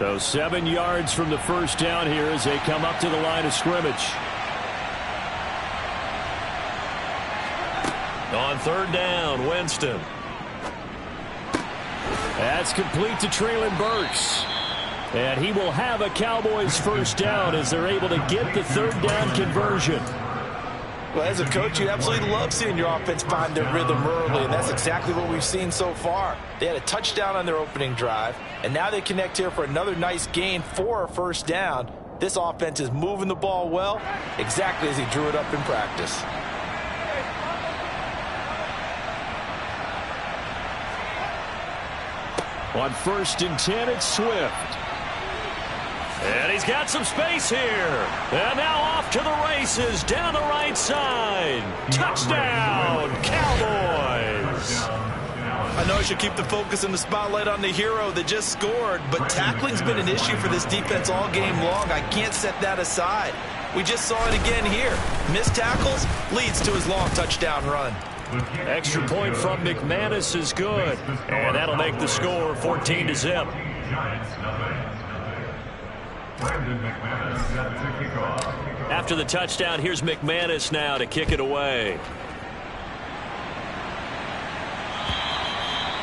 So 7 yards from the first down here as they come up to the line of scrimmage. On third down, Winston. That's complete to Treylon Burks. And he will have a Cowboys first down as they're able to get the third down conversion. Well, as a coach, you absolutely love seeing your offense find their rhythm early, and that's exactly what we've seen so far. They had a touchdown on their opening drive, and now they connect here for another nice gain for a first down. This offense is moving the ball well, exactly as he drew it up in practice. On 1st and 10, it's Swift. And he's got some space here. And now off to the races down the right side. Touchdown, Cowboys. I know I should keep the focus and the spotlight on the hero that just scored, but tackling's been an issue for this defense all game long. I can't set that aside. We just saw it again here. Missed tackles leads to his long touchdown run. Extra point from McManus is good. And that'll make the score 14-0. After the touchdown, here's McManus now to kick it away.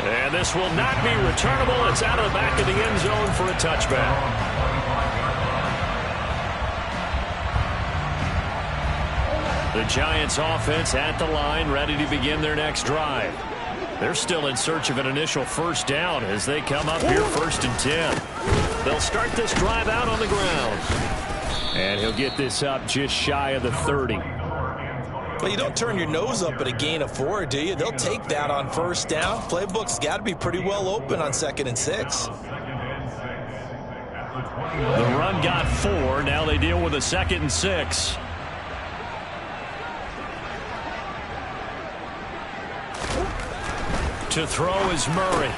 And this will not be returnable. It's out of the back of the end zone for a touchback. The Giants offense at the line, ready to begin their next drive. They're still in search of an initial first down as they come up here 1st and 10. They'll start this drive out on the ground. And he'll get this up just shy of the 30. Well, you don't turn your nose up at a gain of 4, do you? They'll take that on first down. Playbook's got to be pretty well open on 2nd and 6. The run got 4. Now they deal with a 2nd and 6. To throw is Murray.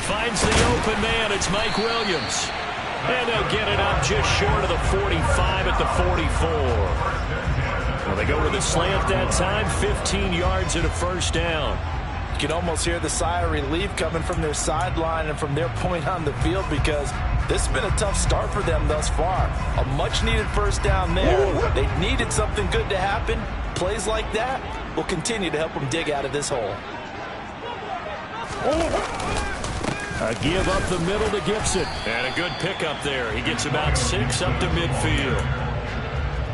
Finds the open man. It's Mike Williams. And they'll get it up just short of the 45 at the 44. Well, they go with a slant that time. 15 yards and a first down. You can almost hear the sigh of relief coming from their sideline and from their point on the field because this has been a tough start for them thus far. A much-needed first down there. They needed something good to happen. Plays like that will continue to help them dig out of this hole. A give up the middle to Gibson. And a good pickup there. He gets about 6 up to midfield.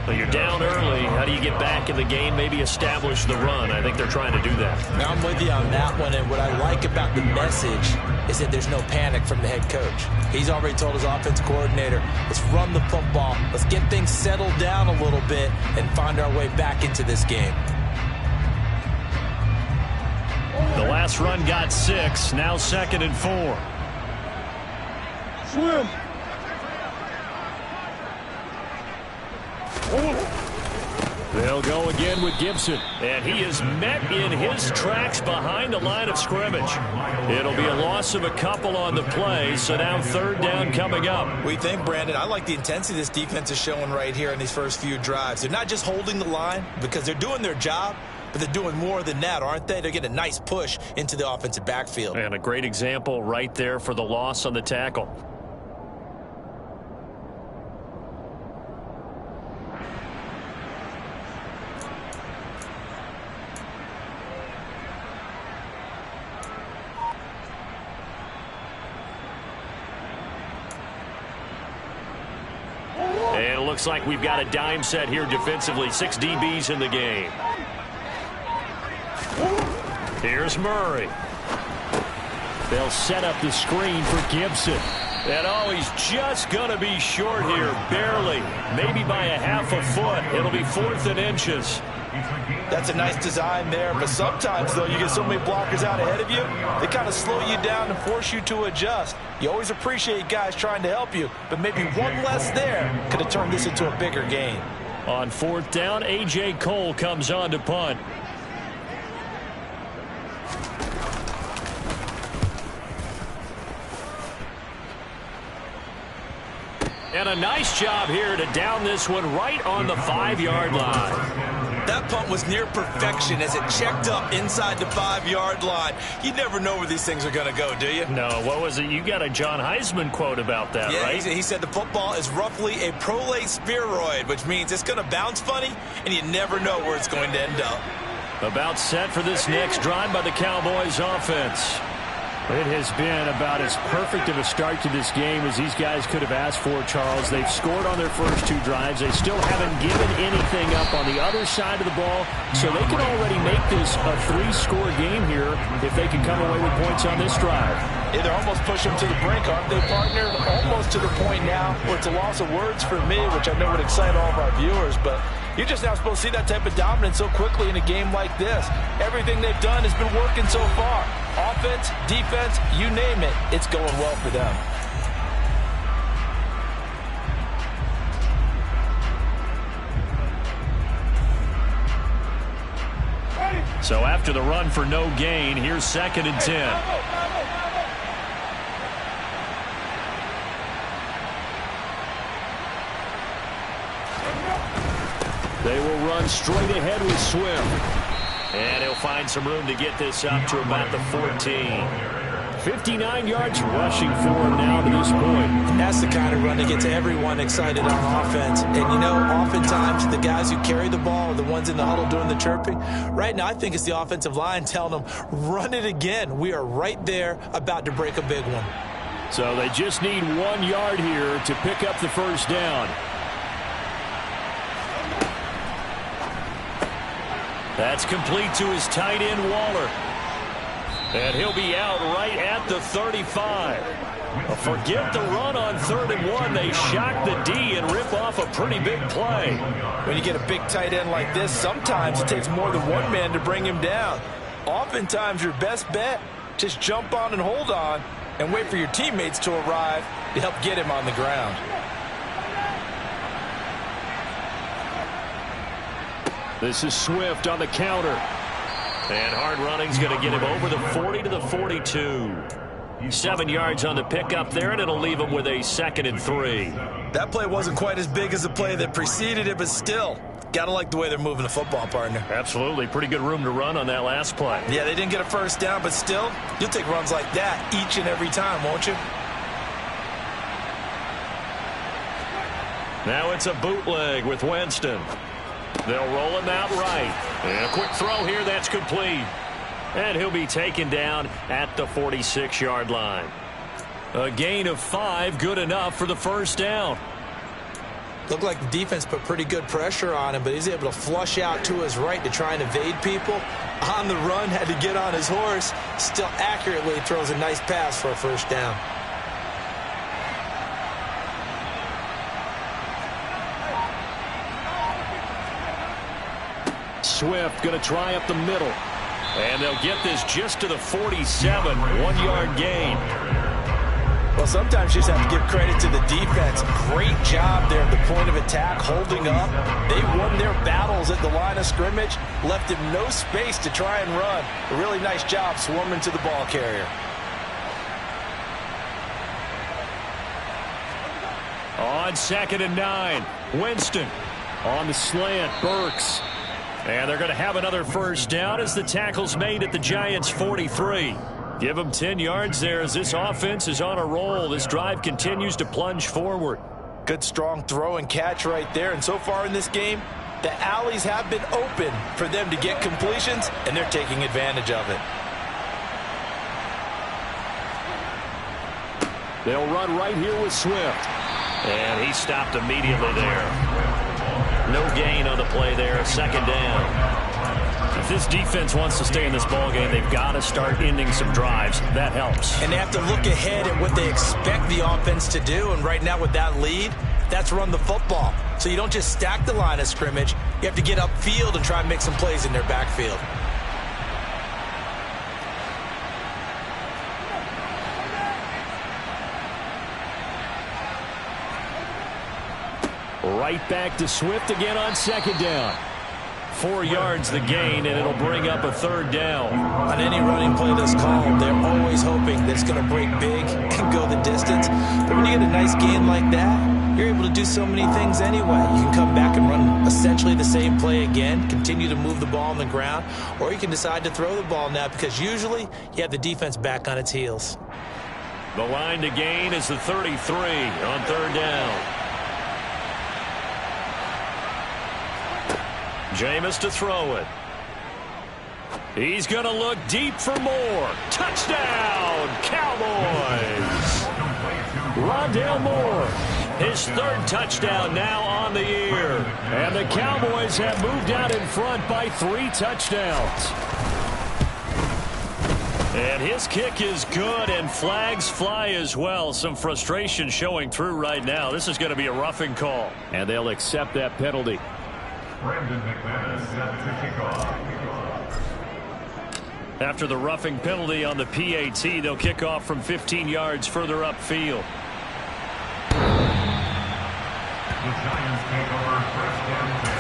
But you're down early. How do you get back in the game? Maybe establish the run. I think they're trying to do that. Now I'm with you on that one. And what I like about the message is that there's no panic from the head coach. He's already told his offense coordinator, let's run the football. Let's get things settled down a little bit and find our way back into this game. The last run got 6. Now 2nd and 4. Swim. They'll go again with Gibson. And he is met in his tracks behind the line of scrimmage. It'll be a loss of a couple on the play, so now 3rd down coming up. We think, Brandon, I like the intensity this defense is showing right here in these first few drives. They're not just holding the line because they're doing their job, but they're doing more than that, aren't they? They're getting a nice push into the offensive backfield. And a great example right there for the loss on the tackle. And it looks like we've got a dime set here defensively. 6 DBs in the game. Here's Murray. They'll set up the screen for Gibson. And oh, he's just going to be short here, barely. Maybe by a half a foot. It'll be 4th and inches. That's a nice design there, but sometimes, though, you get so many blockers out ahead of you, they kind of slow you down and force you to adjust. You always appreciate guys trying to help you, but maybe one less there could have turned this into a bigger gain. On 4th down, A.J. Cole comes on to punt. And a nice job here to down this one right on the 5-yard line. That punt was near perfection as it checked up inside the 5-yard line. You never know where these things are going to go, do you? No, what was it? You got a John Heisman quote about that, right? Yeah, he said the football is roughly a prolate spheroid, which means it's going to bounce funny, and you never know where it's going to end up. About set for this next drive by the Cowboys offense. It has been about as perfect of a start to this game as these guys could have asked for, Charles. They've scored on their first 2 drives. They still haven't given anything up on the other side of the ball, so they can already make this a 3-score game here if they can come away with points on this drive. Yeah, they're almost pushing them to the brink, aren't they, partner? Almost to the point now where it's a loss of words for me, which I know would excite all of our viewers, but you're just now supposed to see that type of dominance so quickly in a game like this. Everything they've done has been working so far. Offense, defense, you name it, it's going well for them. So after the run for no gain, here's 2nd and 10. They will run straight ahead with Swift. And he'll find some room to get this up to about the 14. 59 yards rushing for him now to this point. That's the kind of run that gets everyone excited on offense. And, you know, oftentimes the guys who carry the ball are the ones in the huddle doing the chirping. Right now, I think it's the offensive line telling them, run it again. We are right there about to break a big one. So they just need 1 yard here to pick up the first down. That's complete to his tight end, Waller. And he'll be out right at the 35. Forget the run on 3rd and 1. They shock the D and rip off a pretty big play. When you get a big tight end like this, sometimes it takes more than one man to bring him down. Oftentimes, your best bet, just jump on and hold on and wait for your teammates to arrive to help get him on the ground. This is Swift on the counter. And hard running's going to get him over the 40 to the 42. 7 yards on the pickup there, and it'll leave him with a 2nd and 3. That play wasn't quite as big as the play that preceded it, but still, got to like the way they're moving the football, partner. Absolutely. Pretty good room to run on that last play. Yeah, they didn't get a first down, but still, you'll take runs like that each and every time, won't you? Now it's a bootleg with Winston. They'll roll him out right. And a quick throw here that's complete. And he'll be taken down at the 46-yard line. A gain of 5, good enough for the first down. Looked like the defense put pretty good pressure on him, but he's able to flush out to his right to try and evade people. On the run, had to get on his horse. Still accurately throws a nice pass for a first down. Swift going to try up the middle. And they'll get this just to the 47, 1-yard gain. Well, sometimes you just have to give credit to the defense. Great job there at the point of attack, holding up. They won their battles at the line of scrimmage, left him no space to try and run. A really nice job swarming to the ball carrier. On 2nd and 9, Winston. On the slant, Burks. And they're going to have another first down as the tackle's made at the Giants' 43. Give them 10 yards there as this offense is on a roll. This drive continues to plunge forward. Good strong throw and catch right there. And so far in this game, the alleys have been open for them to get completions, and they're taking advantage of it. They'll run right here with Swift. And he stopped immediately there. No gain on the play there, 2nd down. If this defense wants to stay in this ballgame, they've got to start ending some drives. That helps. And they have to look ahead at what they expect the offense to do. And right now with that lead, that's run the football. So you don't just stack the line of scrimmage. You have to get upfield and try and make some plays in their backfield. Right back to Swift again on 2nd down. 4 yards the gain, and it'll bring up a 3rd down. On any running play that's called, they're always hoping that it's going to break big and go the distance. But when you get a nice gain like that, you're able to do so many things anyway. You can come back and run essentially the same play again, continue to move the ball on the ground, or you can decide to throw the ball now because usually you have the defense back on its heels. The line to gain is the 33 on third down. Jameis to throw it. He's going to look deep for more. Touchdown, Cowboys! Rondale Moore, his third touchdown now on the year. And the Cowboys have moved out in front by 3 touchdowns. And his kick is good, and flags fly as well. Some frustration showing through right now. This is going to be a roughing call. And they'll accept that penalty. Brandon McManus set to kick off. After the roughing penalty on the PAT, they'll kick off from 15 yards further upfield. The Giants take over first down 10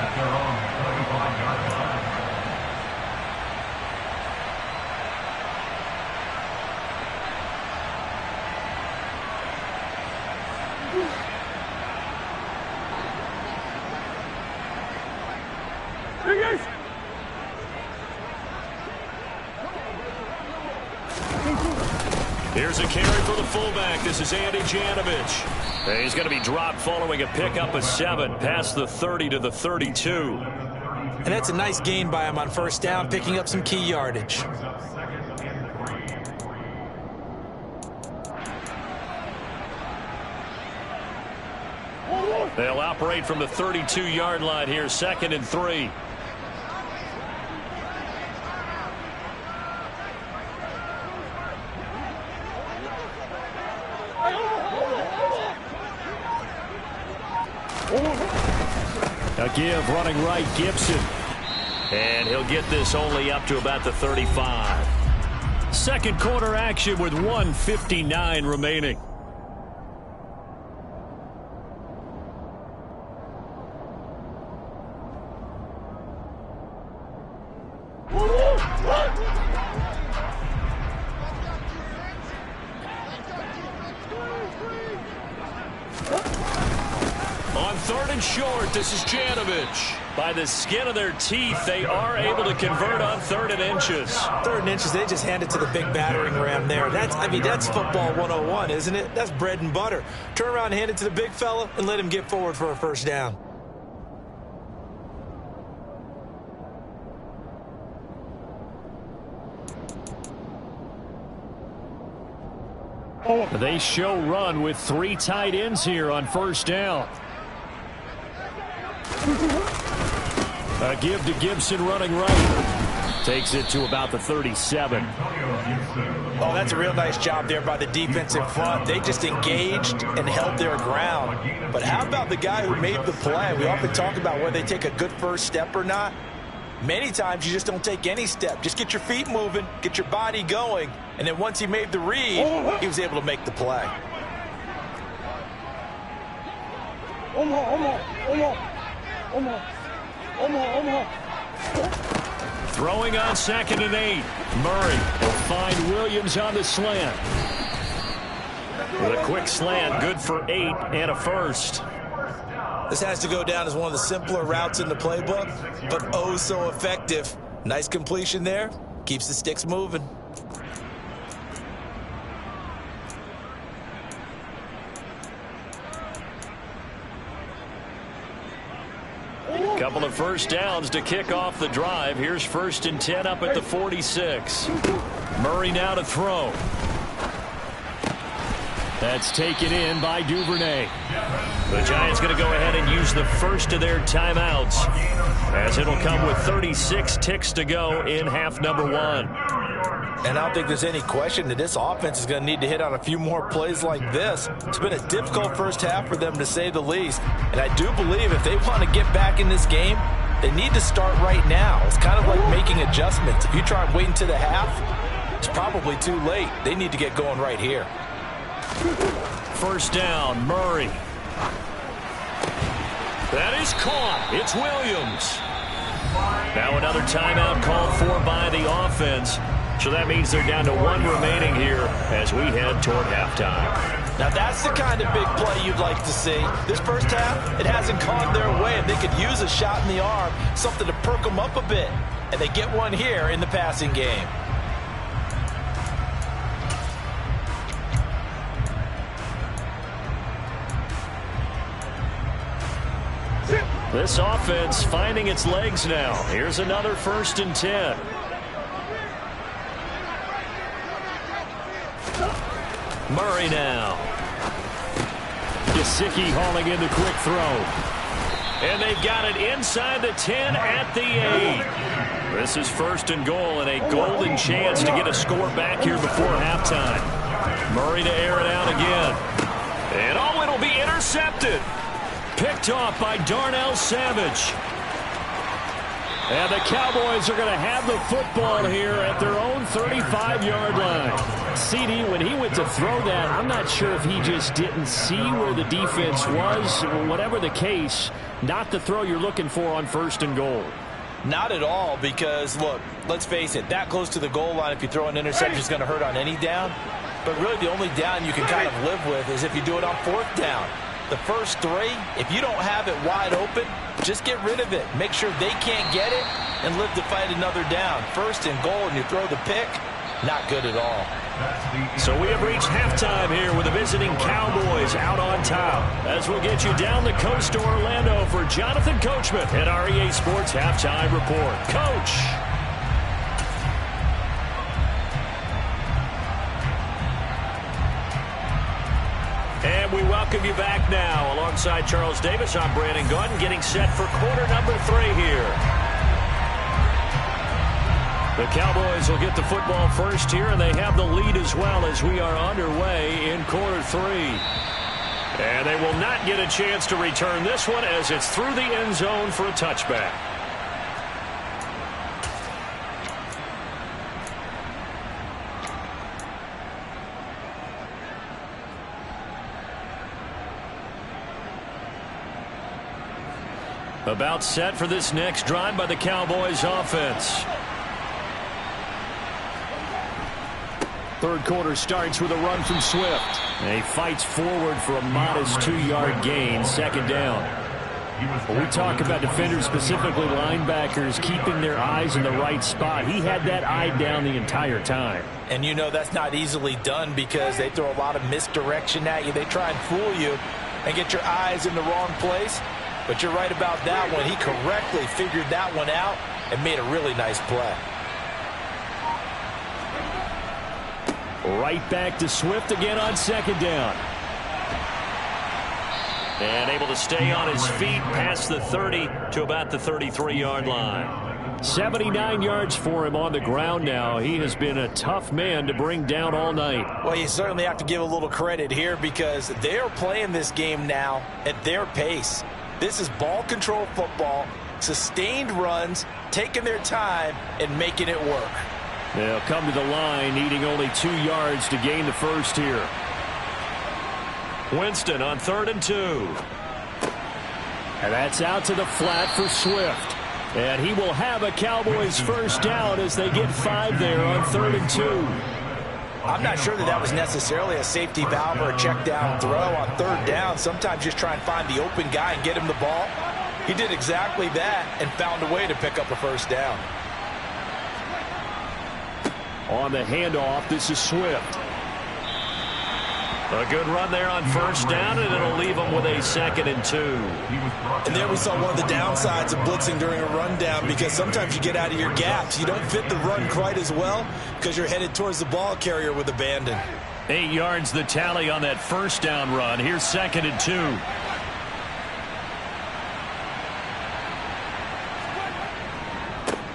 at their own 25-yard line. Here's a carry for the fullback. This is Andy Janovich. And he's going to be dropped following a pickup of 7 past the 30 to the 32. And that's a nice gain by him on first down, picking up some key yardage. They'll operate from the 32-yard line here, 2nd and 3. A give running right, Gibson. And he'll get this only up to about the 35. Second quarter action with 1:59 remaining. On 3rd and short, this is Janovich. By the skin of their teeth, they are able to convert on 3rd and inches. 3rd and inches, they just hand it to the big battering ram there. That's football 101, isn't it? That's bread and butter. Turn around and hand it to the big fella and let him get forward for a first down. They show run with 3 tight ends here on first down. A give to Gibson running right. Takes it to about the 37. Oh, that's a real nice job there by the defensive front. They just engaged and held their ground. But how about the guy who made the play? We often talk about whether they take a good first step or not. Many times you just don't take any step. Just get your feet moving, get your body going, and then once he made the read, he was able to make the play. Throwing on 2nd and 8. Murray will find Williams on the slant. With a quick slant, good for 8 and a first. This has to go down as one of the simpler routes in the playbook, but oh so effective. Nice completion there. Keeps the sticks moving. Couple of first downs to kick off the drive. Here's 1st and 10 up at the 46. Murray now to throw. That's taken in by Duvernay. The Giants going to go ahead and use the first of their timeouts, as it'll come with 36 ticks to go in half number 1. And I don't think there's any question that this offense is going to need to hit on a few more plays like this. It's been a difficult first half for them, to say the least. And I do believe if they want to get back in this game, they need to start right now. It's kind of like making adjustments. If you try and wait until the half, it's probably too late. They need to get going right here. First down, Murray. That is caught. It's Williams. Now another timeout called for by the offense. So that means they're down to 1 remaining here as we head toward halftime. Now that's the kind of big play you'd like to see. This first half, it hasn't gone their way, and they could use a shot in the arm, something to perk them up a bit. And they get one here in the passing game. This offense finding its legs now. Here's another 1st and 10. Murray now. Gesicki hauling in the quick throw. And they've got it inside the 10 at the 8. This is 1st and goal and a golden chance to get a score back here before halftime. Murray to air it out again. And oh, it'll be intercepted. Picked off by Darnell Savage. And the Cowboys are going to have the football here at their own 35-yard line. CD, when he went to throw that, I'm not sure if he just didn't see where the defense was. Whatever the case, not the throw you're looking for on 1st and goal. Not at all, because, look, let's face it, that close to the goal line, if you throw an interception, is going to hurt on any down. But really the only down you can kind of live with is if you do it on 4th down. The first 3, if you don't have it wide open, just get rid of it. Make sure they can't get it and live to fight another down. 1st and goal and you throw the pick, not good at all. So we have reached halftime here with the visiting Cowboys out on top. As we'll get you down the coast to Orlando for Jonathan Coachman at our EA Sports Halftime Report. Coach. And we welcome you back now. Alongside Charles Davis, I'm Brandon Gaudin, getting set for quarter number 3 here. The Cowboys will get the football first here, and they have the lead as well as we are underway in quarter 3. And they will not get a chance to return this one as it's through the end zone for a touchback. About set for this next drive by the Cowboys offense. 3rd quarter starts with a run from Swift. And he fights forward for a modest 2-yard gain, 2nd down. When we talk about defenders, specifically linebackers, keeping their eyes in the right spot, he had that eye down the entire time. And you know that's not easily done because they throw a lot of misdirection at you. They try and fool you and get your eyes in the wrong place. But you're right about that one. He correctly figured that one out and made a really nice play. Right back to Swift again on 2nd down. And able to stay on his feet past the 30 to about the 33-yard line. 79 yards for him on the ground now. He has been a tough man to bring down all night. Well, you certainly have to give a little credit here because they're playing this game now at their pace. This is ball control football, sustained runs, taking their time and making it work. They'll come to the line, needing only 2 yards to gain the first here. Winston on 3rd and 2. And that's out to the flat for Swift. And he will have a Cowboys first down as they get 5 there on 3rd and 2. I'm not sure that was necessarily a safety valve or a check down throw on 3rd down. Sometimes just try and find the open guy and get him the ball. He did exactly that and found a way to pick up a first down. On the handoff, this is Swift. A good run there on 1st down, and it'll leave them with a 2nd and 2. And there we saw one of the downsides of blitzing during a rundown because sometimes you get out of your gaps. You don't fit the run quite as well because you're headed towards the ball carrier with abandon. 8 yards the tally on that 1st down run. Here's 2nd and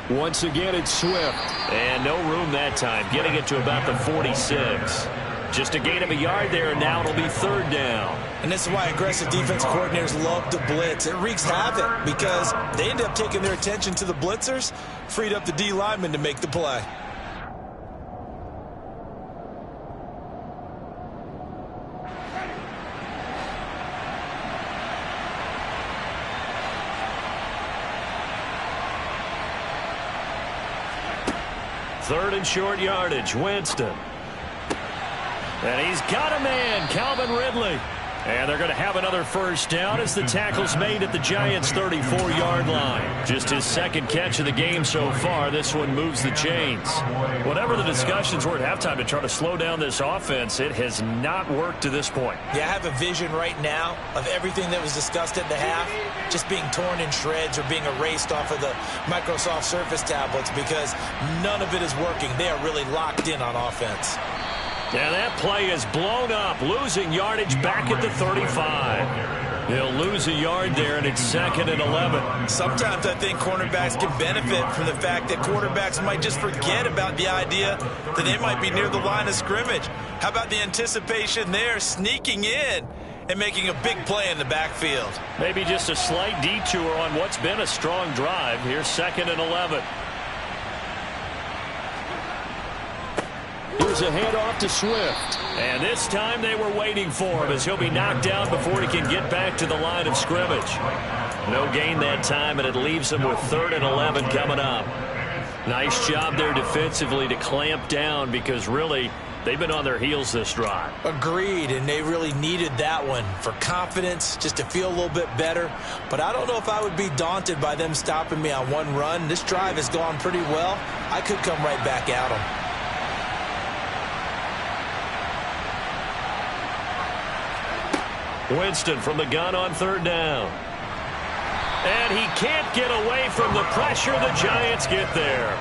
2. Once again, it's Swift. And no room that time, getting it to about the 46. Just a gain of a yard there, and now it'll be 3rd down. And this is why aggressive defensive coordinators love to blitz. It wreaks havoc because they end up taking their attention to the blitzers, freed up the D lineman to make the play. Third and short yardage, Winston. And he's got a man, Calvin Ridley. And they're going to have another first down as the tackle's made at the Giants' 34-yard line. Just his second catch of the game so far. This one moves the chains. Whatever the discussions were at halftime to try to slow down this offense, it has not worked to this point. Yeah, I have a vision right now of everything that was discussed at the half just being torn in shreds or being erased off of the Microsoft Surface tablets because none of it is working. They are really locked in on offense. And that play is blown up, losing yardage back at the 35. He'll lose a yard there, and it's 2nd and 11. Sometimes I think cornerbacks can benefit from the fact that quarterbacks might just forget about the idea that they might be near the line of scrimmage. How about the anticipation there, sneaking in and making a big play in the backfield? Maybe just a slight detour on what's been a strong drive. Here's 2nd and 11. Here's a handoff to Swift. And this time they were waiting for him as he'll be knocked down before he can get back to the line of scrimmage. No gain that time, and it leaves him with 3rd and 11 coming up. Nice job there defensively to clamp down because really they've been on their heels this drive. Agreed, and they really needed that one for confidence, just to feel a little bit better. But I don't know if I would be daunted by them stopping me on one run. This drive has gone pretty well. I could come right back at them. Winston from the gun on 3rd down. And he can't get away from the pressure. The Giants get there.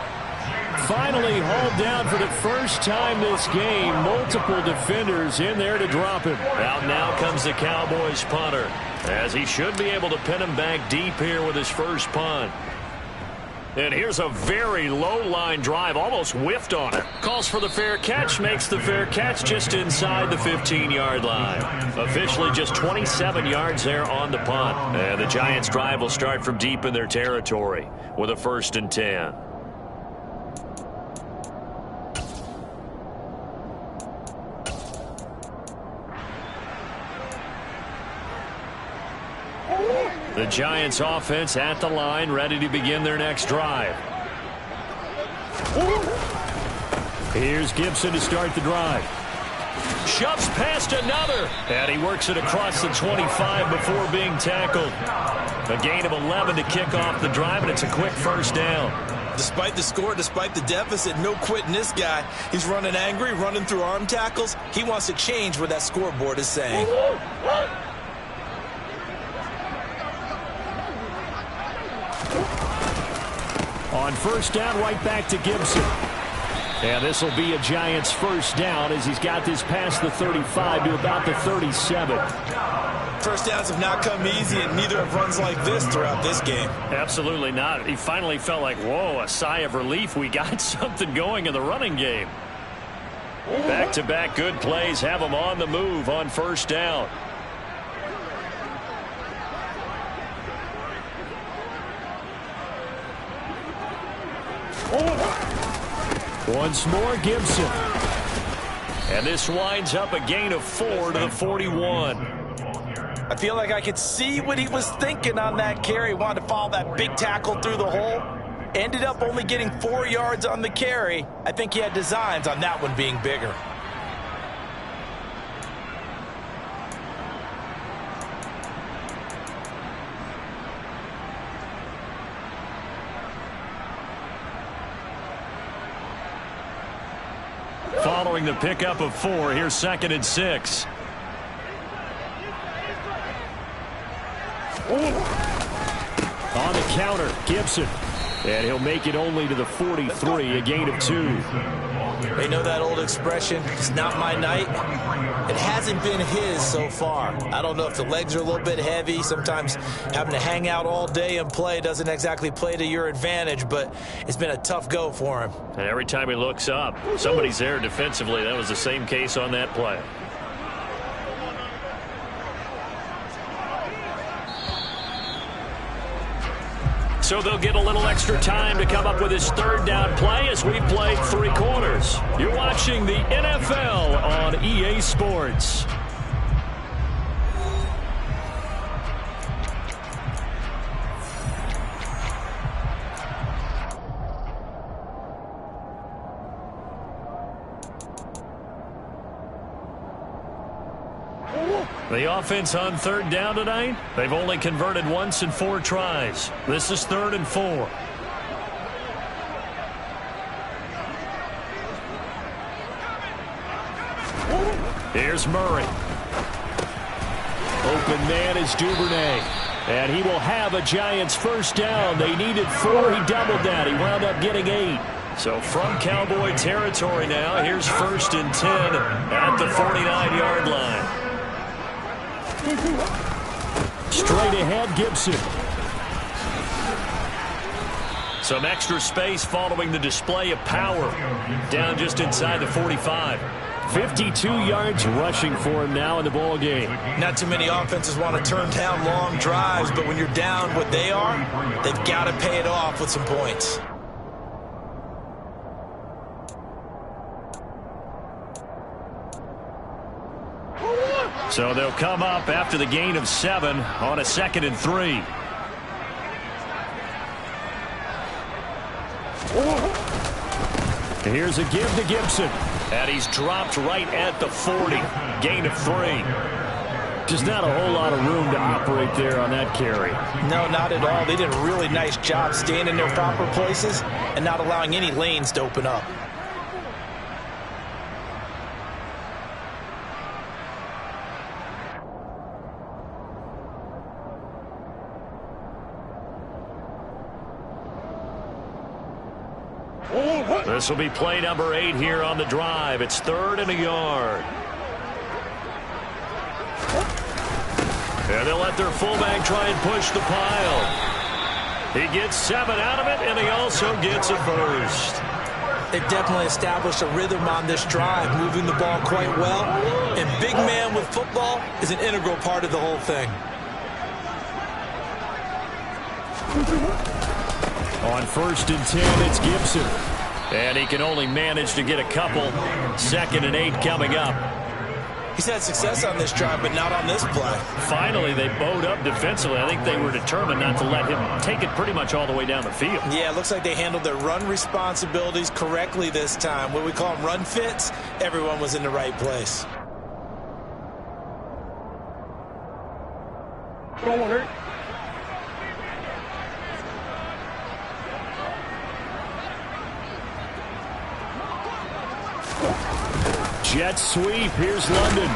Finally hauled down for the first time this game. Multiple defenders in there to drop him. Out now comes the Cowboys punter, as he should be able to pin him back deep here with his first punt. And here's a very low-line drive, almost whiffed on it. Calls for the fair catch, makes the fair catch just inside the 15-yard line. Officially just 27 yards there on the punt. And the Giants' drive will start from deep in their territory with a 1st and 10. The Giants offense at the line, ready to begin their next drive. Here's Gibson to start the drive. Shoves past another, and he works it across the 25 before being tackled. A gain of 11 to kick off the drive, and it's a quick first down. Despite the score, despite the deficit, no quitting this guy. He's running angry, running through arm tackles. He wants to change what that scoreboard is saying. On 1st down, right back to Gibson. And this will be a Giants first down as he's got this past the 35 to about the 37. First downs have not come easy, and neither have runs like this throughout this game. Absolutely not. He finally felt like, whoa, a sigh of relief. We got something going in the running game. Back-to-back good plays have him on the move on 1st down. Once more, Gibson. And this winds up a gain of 4 to the 41. I feel like I could see what he was thinking on that carry. Wanted to follow that big tackle through the hole. Ended up only getting 4 yards on the carry. I think he had designs on that one being bigger. Following the pickup of 4, here's 2nd and 6. On the counter, Gibson. And he'll make it only to the 43, a gain of 2. They know that old expression, it's not my night. It hasn't been his so far. I don't know if the legs are a little bit heavy. Sometimes having to hang out all day and play doesn't exactly play to your advantage, but it's been a tough go for him. And every time he looks up, somebody's there defensively. That was the same case on that play. So they'll get a little extra time to come up with his 3rd down play as we played 3 quarters. You're watching the NFL on EA Sports. The offense on third down tonight, they've only converted once in 4 tries. This is 3rd and 4. Here's Murray. Open man is Duvernay. And he will have a Giants first down. They needed 4. He doubled that. He wound up getting 8. So from Cowboy territory now, here's 1st and 10 at the 49-yard line. Straight ahead, Gibson. Some extra space following the display of power. Down just inside the 45. 52 yards rushing for him now in the ball game. Not too many offenses want to turn down long drives, but when you're down what they are, they've got to pay it off with some points. So they'll come up after the gain of 7 on a 2nd and 3. Here's a give to Gibson. And he's dropped right at the 40. Gain of 3. Just not a whole lot of room to operate there on that carry. No, not at all. They did a really nice job staying in their proper places and not allowing any lanes to open up. This will be play number 8 here on the drive. It's 3rd and a yard. And they'll let their fullback try and push the pile. He gets 7 out of it, and he also gets a first. They definitely established a rhythm on this drive, moving the ball quite well. And big man with football is an integral part of the whole thing. On 1st and 10, it's Gibson. And he can only manage to get a couple. 2nd and 8 coming up. He's had success on this drive, but not on this play. Finally, they bowed up defensively. I think they were determined not to let him take it pretty much all the way down the field. Yeah, it looks like they handled their run responsibilities correctly this time. What we call them run fits, everyone was in the right place. Jet sweep. Here's London.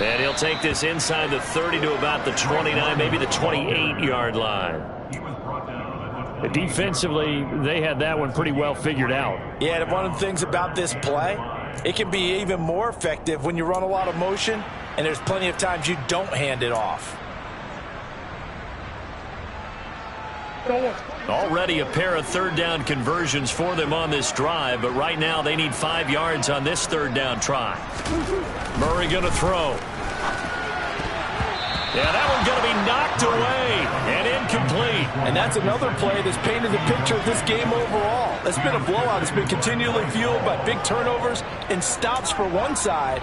And he'll take this inside the 30 to about the 29, maybe the 28-yard line. Defensively, they had that one pretty well figured out. Yeah, and one of the things about this play, it can be even more effective when you run a lot of motion, and there's plenty of times you don't hand it off. Already a pair of 3rd down conversions for them on this drive, but right now they need 5 yards on this 3rd down try. Murray going to throw. Yeah, that one's going to be knocked away and incomplete. And that's another play that's painted the picture of this game overall. It's been a blowout. It's been continually fueled by big turnovers and stops for one side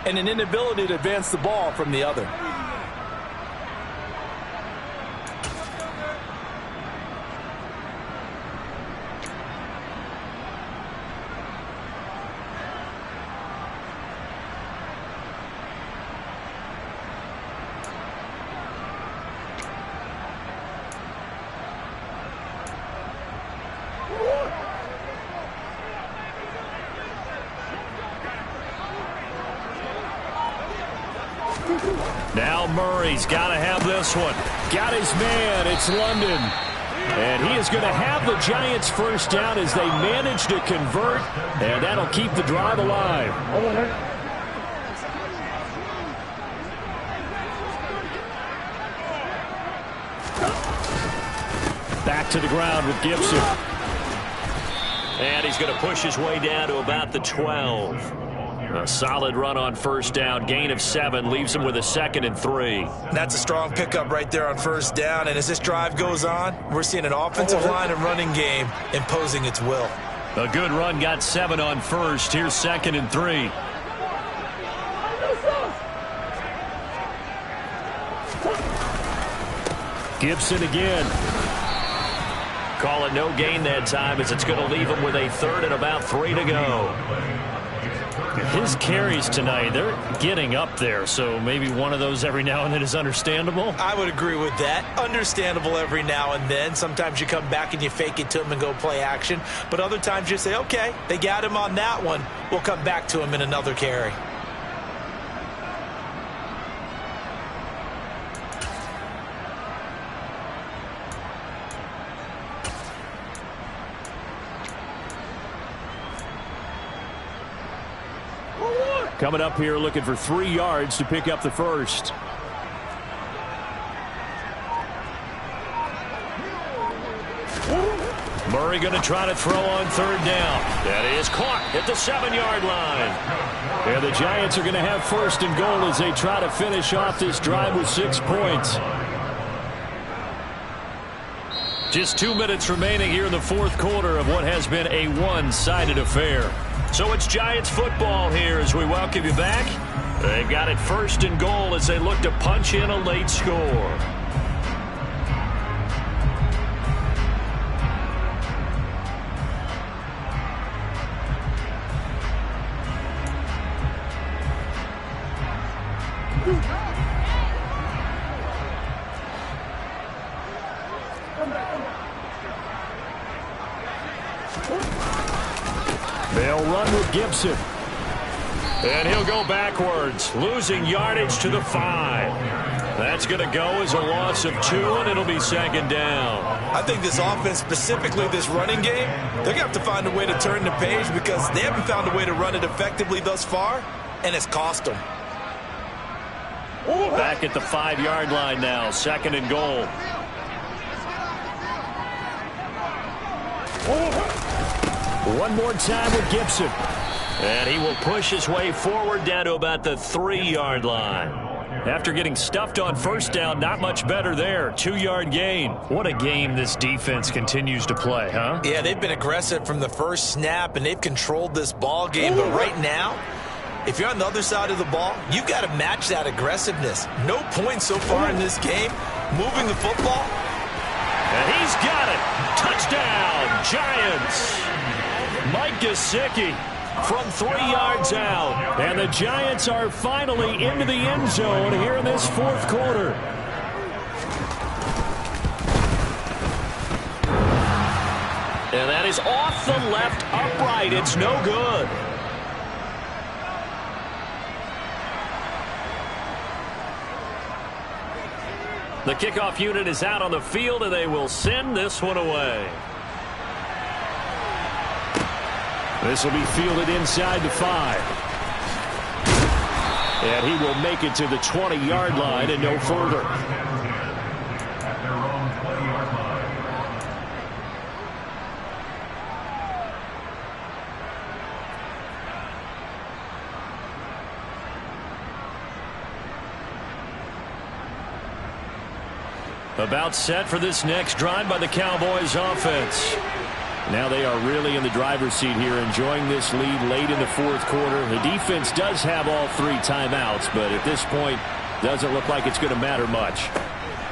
and an inability to advance the ball from the other. Now Murray's got to have this one. Got his man. It's London. And he is going to have the Giants first down as they manage to convert. And that'll keep the drive alive. Back to the ground with Gibson. And he's going to push his way down to about the 12. A solid run on 1st down. Gain of 7 leaves him with a 2nd and 3. That's a strong pickup right there on 1st down. And as this drive goes on, we're seeing an offensive line and running game imposing its will. A good run got 7 on 1st. Here's 2nd and 3. Gibson again. Call it no gain that time as it's going to leave him with a 3rd and about 3 to go. His carries tonight, they're getting up there, so maybe one of those every now and then is understandable. I would agree with that. Understandable every now and then. Sometimes you come back and you fake it to him and go play action. But other times you say, okay, they got him on that one. We'll come back to him in another carry. Coming up here looking for 3 yards to pick up the first. Murray going to try to throw on third down. That is caught at the 7-yard line. And the Giants are going to have first and goal as they try to finish off this drive with 6 points. Just 2 minutes remaining here in the fourth quarter of what has been a one-sided affair. So it's Giants football here as we welcome you back. They've got it first and goal as they look to punch in a late score. They'll run with Gibson. And he'll go backwards, losing yardage to the 5. That's going to go as a loss of 2, and it'll be second down. I think this offense, specifically this running game, they're going to have to find a way to turn the page because they haven't found a way to run it effectively thus far, and it's cost them. Back at the 5-yard line now, second and goal. One more time with Gibson. And he will push his way forward down to about the 3-yard line. After getting stuffed on first down, not much better there. 2-yard gain. What a game this defense continues to play, huh? Yeah, they've been aggressive from the first snap, and they've controlled this ball game. But right now, if you're on the other side of the ball, you've got to match that aggressiveness. No points so far in this game. Moving the football. And he's got it. Touchdown, Giants. Mike Gesicki from 3 yards out. And the Giants are finally into the end zone here in this fourth quarter. And that is off the left upright. It's no good. The kickoff unit is out on the field, and they will send this one away. This will be fielded inside the 5. And he will make it to the 20-yard line and no further. At their own 20-yard line. About set for this next drive by the Cowboys offense. Now they are really in the driver's seat here, enjoying this lead late in the fourth quarter. The defense does have all 3 timeouts, but at this point, doesn't look like it's going to matter much.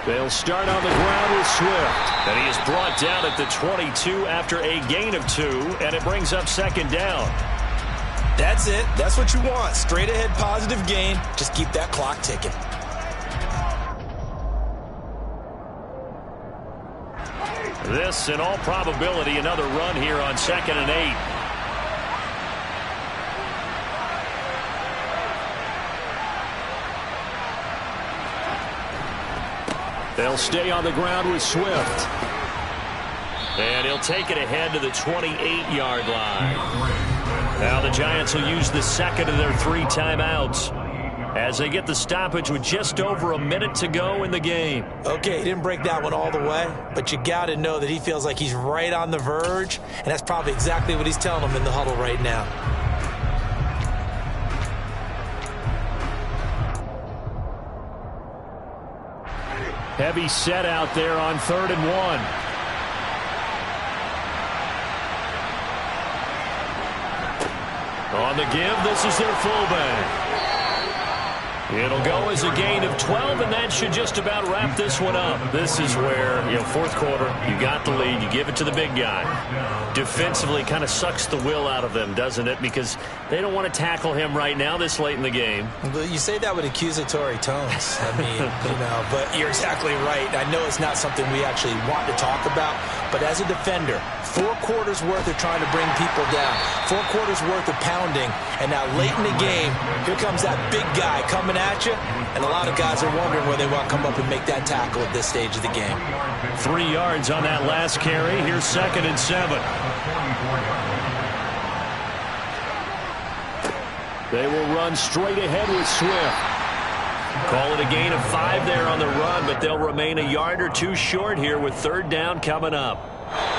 They'll start on the ground with Swift. And he is brought down at the 22 after a gain of 2, and it brings up second down. That's it. That's what you want. Straight ahead positive gain. Just keep that clock ticking. This, in all probability, another run here on 2nd and 8. They'll stay on the ground with Swift. And he'll take it ahead to the 28-yard line. Now the Giants will use the second of their 3 timeouts as they get the stoppage with just over a minute to go in the game. Okay, he didn't break that one all the way, but you got to know that he feels like he's right on the verge, and that's probably exactly what he's telling them in the huddle right now. Heavy set out there on 3rd and 1. On the give, this is their fullback. It'll go as a gain of 12, and that should just about wrap this one up. This is where, fourth quarter, you got the lead, you give it to the big guy. Defensively kind of sucks the will out of them, doesn't it? Because they don't want to tackle him right now this late in the game. But you say that with accusatory tones. I mean, but you're exactly right. I know it's not something we actually want to talk about, but as a defender, 4 quarters worth of trying to bring people down, 4 quarters worth of pounding, and now late in the game, here comes that big guy coming at you, and a lot of guys are wondering whether they want to come up and make that tackle at this stage of the game. 3 yards on that last carry. Here's 2nd and 7. They will run straight ahead with Swift. Call it a gain of 5 there on the run, but they'll remain a yard or 2 short here with 3rd down coming up.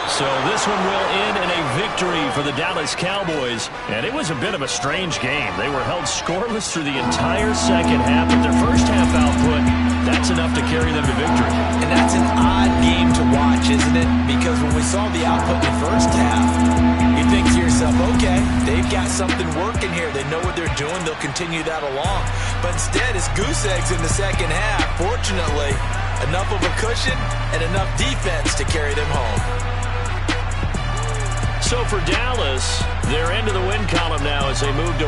So this one will end in a victory for the Dallas Cowboys. And it was a bit of a strange game. They were held scoreless through the entire second half, but their first half output, that's enough to carry them to victory. And that's an odd game to watch, isn't it? Because when we saw the output in the first half, you think to yourself, okay, they've got something working here. They know what they're doing. They'll continue that along. But instead, it's goose eggs in the second half. Fortunately, enough of a cushion and enough defense to carry them home. So for Dallas, they're into the win column now as they move to